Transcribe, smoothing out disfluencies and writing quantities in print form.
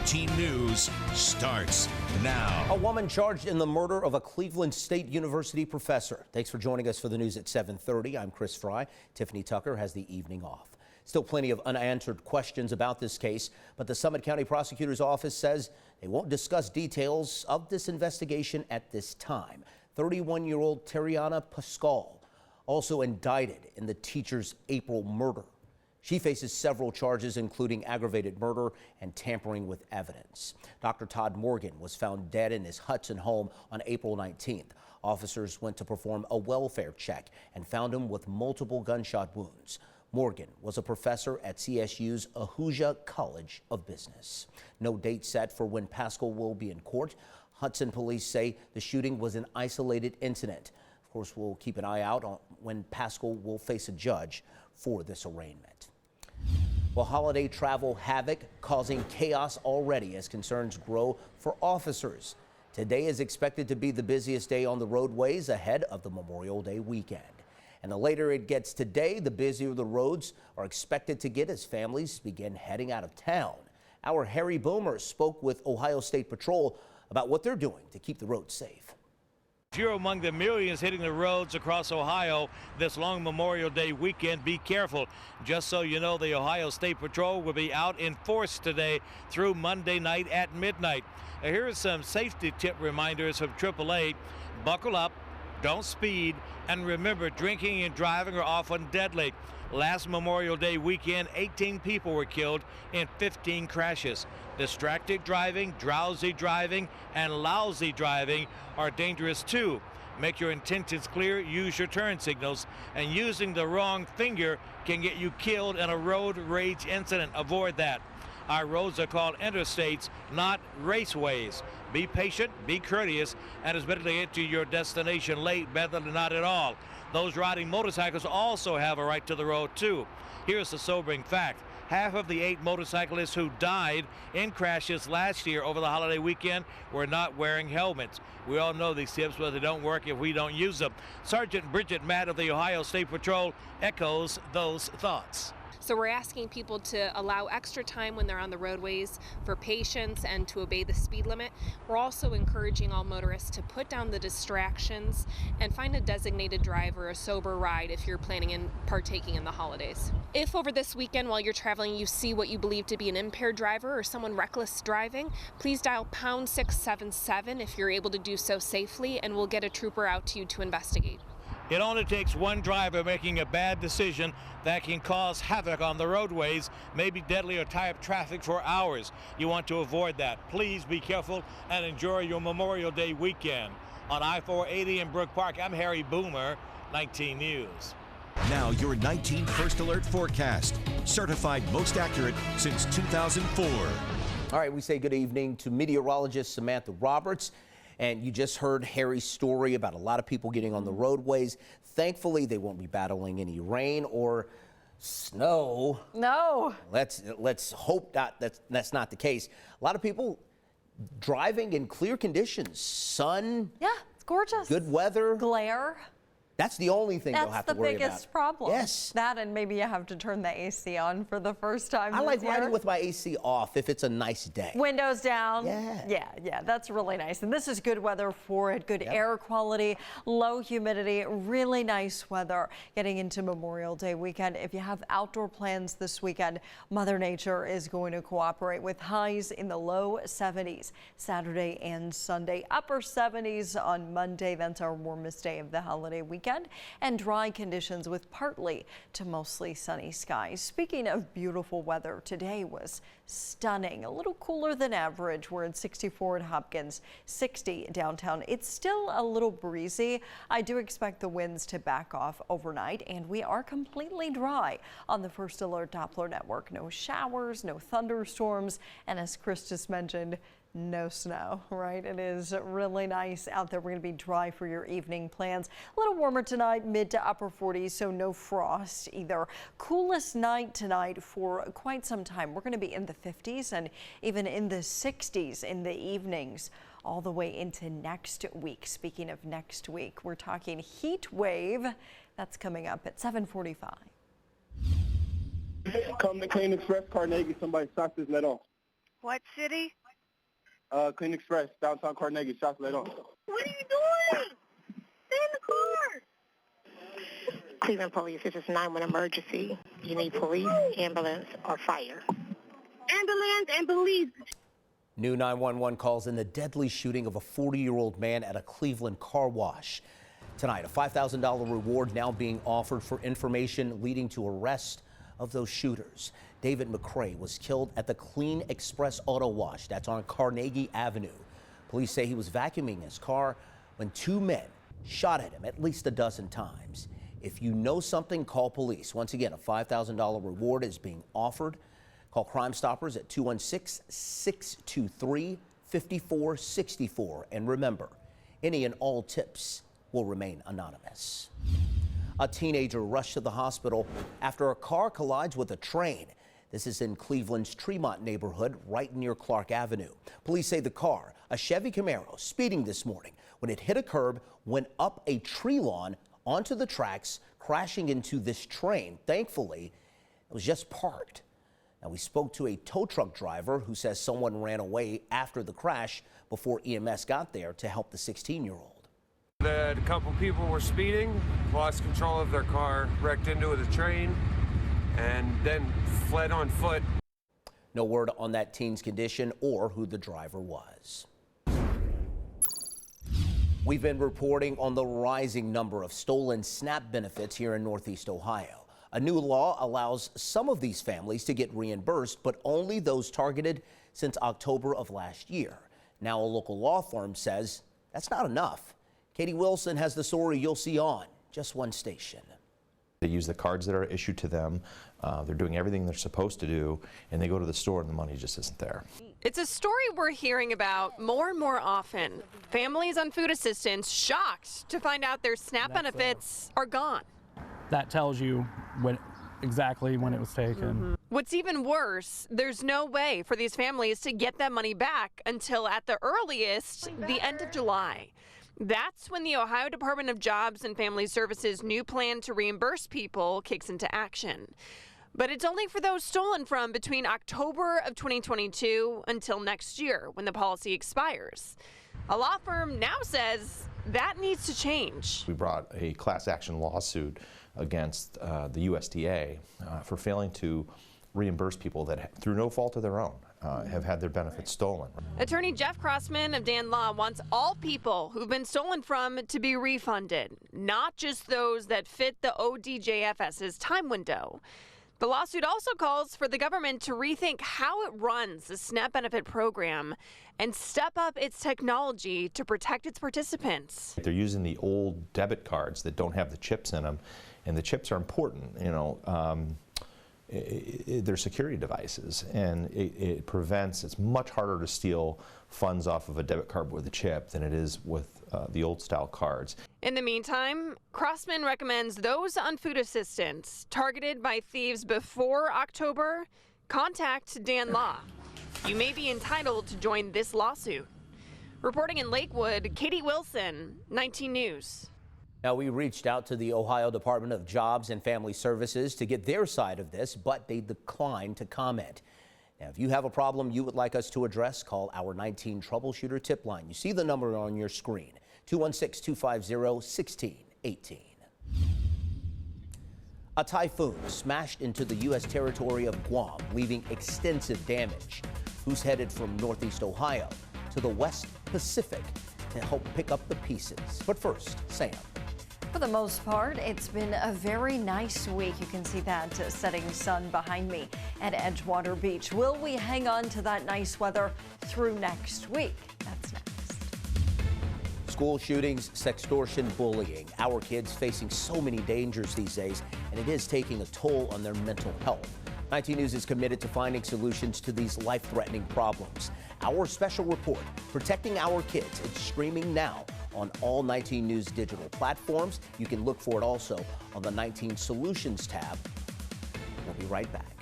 19 News starts now. A woman charged in the murder of a Cleveland State University professor. Thanks for joining us for the news at 7:30. I'm Chris Frye. Tiffany Tucker has the evening off. Still plenty of unanswered questions about this case, but the Summit County Prosecutor's Office says they won't discuss details of this investigation at this time. 31-year-old Terriana Pascal also indicted in the teacher's April murder. She faces several charges, including aggravated murder and tampering with evidence. Dr. Todd Morgan was found dead in his Hudson home on April 19th. Officers went to perform a welfare check and found him with multiple gunshot wounds. Morgan was a professor at CSU's Ahuja College of Business. No date set for when Pascal will be in court. Hudson police say the shooting was an isolated incident. Of course, we'll keep an eye out on when Pascal will face a judge for this arraignment. Well, holiday travel havoc causing chaos already as concerns grow for officers. Today is expected to be the busiest day on the roadways ahead of the Memorial Day weekend. And the later it gets today, the busier the roads are expected to get as families begin heading out of town. Our Harry Boomer spoke with Ohio State Patrol about what they're doing to keep the roads safe. If you're among the millions hitting the roads across Ohio this long Memorial Day weekend, be careful. Just so you know, the Ohio State Patrol will be out in force today through Monday night at midnight. Now, here are some safety tip reminders from AAA. Buckle up, don't speed, and remember, drinking and driving are often deadly. Last Memorial Day weekend, 18 people were killed in 15 crashes. Distracted driving, drowsy driving, and lousy driving are dangerous too. Make your intentions clear, use your turn signals, and using the wrong finger can get you killed in a road rage incident. Avoid that. Our roads are called interstates, not raceways. Be patient, be courteous, and it's better to get to your destination late better than not at all. Those riding motorcycles also have a right to the road too. Here's the sobering fact. Half of the 8 motorcyclists who died in crashes last year over the holiday weekend were not wearing helmets. We all know these tips, but they don't work if we don't use them. Sergeant Bridget Matt of the Ohio State Patrol echoes those thoughts. So we're asking people to allow extra time when they're on the roadways for patience and to obey the speed limit. We're also encouraging all motorists to put down the distractions and find a designated driver, a sober ride if you're planning on partaking in the holidays. If over this weekend while you're traveling you see what you believe to be an impaired driver or someone reckless driving, please dial pound 677 if you're able to do so safely, and we'll get a trooper out to you to investigate. It only takes one driver making a bad decision that can cause havoc on the roadways, maybe deadly or tie up traffic for hours. You want to avoid that. Please be careful and enjoy your Memorial Day weekend. On I-480 in Brook Park, I'm Harry Boomer, 19 News. Now your 19 First Alert forecast, certified most accurate since 2004. All right, we say good evening to meteorologist Samantha Roberts. And you just heard Harry's story about a lot of people getting on the roadways. Thankfully, they won't be battling any rain or snow. No. Let's hope that's not the case. A lot of people driving in clear conditions. Sun. Yeah, it's gorgeous. Good weather. Glare. That's the only thing they'll have to worry about. That's the biggest problem. Yes. That, and maybe you have to turn the AC on for the first time I like this year. riding with my AC off if it's a nice day. Windows down. Yeah. Yeah, that's really nice. And this is good weather for it. Good air quality, low humidity, really nice weather getting into Memorial Day weekend. If you have outdoor plans this weekend, Mother Nature is going to cooperate with highs in the low 70s Saturday and Sunday. Upper 70s on Monday. That's our warmest day of the holiday weekend. And dry conditions with partly to mostly sunny skies. Speaking of beautiful weather, today was stunning. A little cooler than average. We're at 64 at Hopkins, 60 downtown. It's still a little breezy. I do expect the winds to back off overnight, and we are completely dry on the First Alert Doppler network. No showers, no thunderstorms, and as Chris just mentioned, no snow, right? It is really nice out there. We're going to be dry for your evening plans. A little warmer tonight, mid to upper 40s, so no frost either. Coolest night tonight for quite some time. We're going to be in the 50s and even in the 60s in the evenings all the way into next week. Speaking of next week, we're talking heat wave. That's coming up at 7:45. Come to Clean Express Carnegie. Somebody socked his net off. What city? Clean Express, downtown Carnegie, shots laid on. What are you doing? Stay in the car. Cleveland Police, this is 911 emergency. You need police, ambulance, or fire. Ambulance and police. New 911 calls in the deadly shooting of a 40-year-old man at a Cleveland car wash. Tonight, a $5,000 reward now being offered for information leading to arrest of those shooters. David McCrae was killed at the Clean Express Auto Wash. That's on Carnegie Avenue. Police say he was vacuuming his car when two men shot at him at least a dozen times. If you know something, call police. Once again, a $5,000 reward is being offered. Call Crime Stoppers at 216-623-5464. And remember, any and all tips will remain anonymous. A teenager rushed to the hospital after a car collides with a train. This is in Cleveland's Tremont neighborhood, right near Clark Avenue. Police say the car, a Chevy Camaro, speeding this morning when it hit a curb, went up a tree lawn onto the tracks, crashing into this train. Thankfully, it was just parked. Now, we spoke to a tow truck driver who says someone ran away after the crash before EMS got there to help the 16-year-old. A couple people were speeding, lost control of their car, wrecked into the train, and then fled on foot. No word on that teen's condition or who the driver was. We've been reporting on the rising number of stolen SNAP benefits here in Northeast Ohio. A new law allows some of these families to get reimbursed, but only those targeted since October of last year. Now, a local law firm says that's not enough. Katie Wilson has the story you'll see on just one station. They use the cards that are issued to them. They're doing everything they're supposed to do, and they go to the store and the money just isn't there. It's a story we're hearing about more and more often. Families on food assistance shocked to find out their SNAP benefits are gone. That tells you exactly when it was taken. What's even worse, there's no way for these families to get that money back until at the earliest, the end of July. That's when the Ohio Department of Jobs and Family Services' new plan to reimburse people kicks into action. But it's only for those stolen from between October of 2022 until next year when the policy expires. A law firm now says that needs to change. We brought a class action lawsuit against the USDA for failing to reimburse people that, through no fault of their own, have had their benefits stolen. Attorney Jeff Crossman of Dan Law wants all people who've been stolen from to be refunded, not just those that fit the ODJFS's time window. The lawsuit also calls for the government to rethink how it runs the SNAP benefit program and step up its technology to protect its participants. They're using the old debit cards that don't have the chips in them, and the chips are important, they're security devices, and it prevents, it's much harder to steal funds off of a debit card with a chip than it is with the old style cards. In the meantime, Crossman recommends those on food assistance targeted by thieves before October contact Dan Law. You may be entitled to join this lawsuit. Reporting in Lakewood, Katie Wilson, 19 News. Now, we reached out to the Ohio Department of Jobs and Family Services to get their side of this, but they declined to comment. Now, if you have a problem you would like us to address, call our 19 Troubleshooter tip line. You see the number on your screen, 216-250-1618. A typhoon smashed into the U.S. territory of Guam, leaving extensive damage. Who's headed from Northeast Ohio to the West Pacific to help pick up the pieces? But first, Sam. For the most part, it's been a very nice week. You can see that setting sun behind me at Edgewater Beach. Will we hang on to that nice weather through next week? That's next. School shootings, sextortion, bullying. Our kids facing so many dangers these days, and it is taking a toll on their mental health. 19 News is committed to finding solutions to these life-threatening problems. Our special report, Protecting Our Kids, it's streaming now on all 19 News digital platforms. You can look for it also on the 19 Solutions tab. We'll be right back.